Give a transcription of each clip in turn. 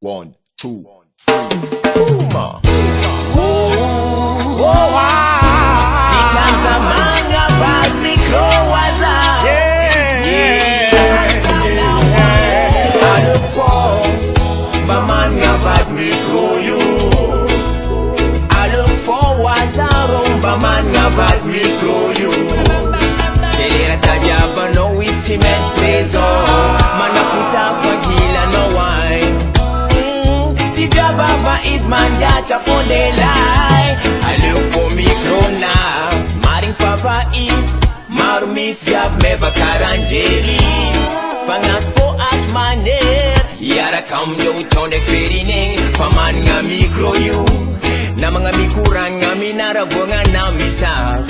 1, 2, 3. Sitanza manga bad micro waza. I look for my manga bad micro you. I look for waza rumba manga bad micro you. Kelera tajaba no instruments plays on. Mana kusafa kila no wine. Tivya baba is manjata for the lie. I look for micro now. Maring papa is marumis vyav meva karanjeri. Fangat for at maner. Yara kam yo tone perine. Paman nga micro you. Na mga mikurang nga minarabonga na misaf.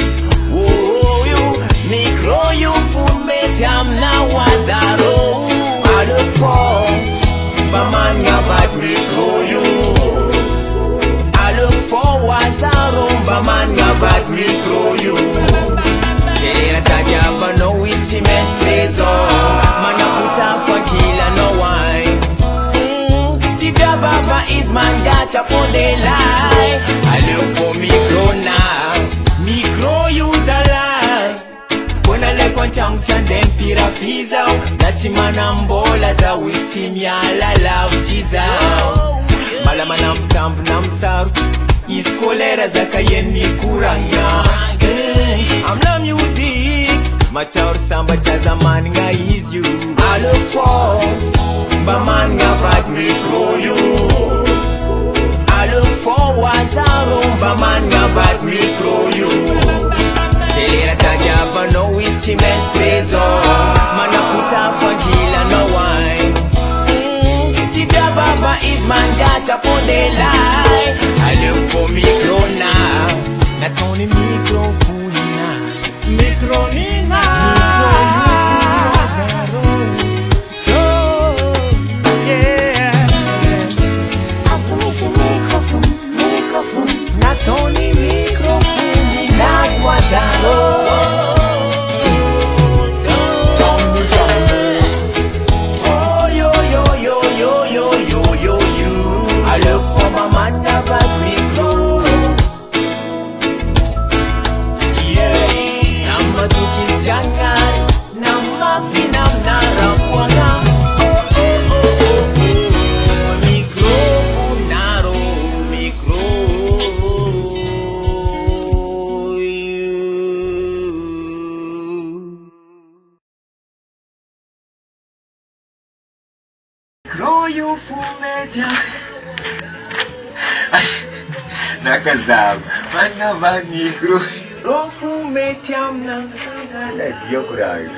Whoa you micro you full metam na wazaro. I look for paman nga bad micro you. I look for wazaro paman nga bad micro you. Kelera tajaba no instruments plays on. Mana kusafa kila no wine. Tivya baba is manjata for the lie. I look for micro now. Micro use a lie. Kona le kwa chamchan den pira fiza. Nachimana mbola za wisimya la love jiza. Malama namtambu namsaru. Iskolera za kayen mikuranga. I'm la music. Machaur samba cha zamani nga is you. I look for baman nga bad micro you. I look for wazaro baman nga bad micro you. Kelera tajaba no instruments plays on. Mana kusafa kila no wine. Tivya baba is manjata for the lie. I look for micro now. Not only micro na. Micro nina. So yeah. Microphone. Not only microphone. That's what I know. I look for my man bad micro. Yeah, nama tukis jangan, nama finam narapwana. Micro naro micro. Micro you fumetia. Nakazab, mana bad micro. Rofu metiam nang kada dia kurang.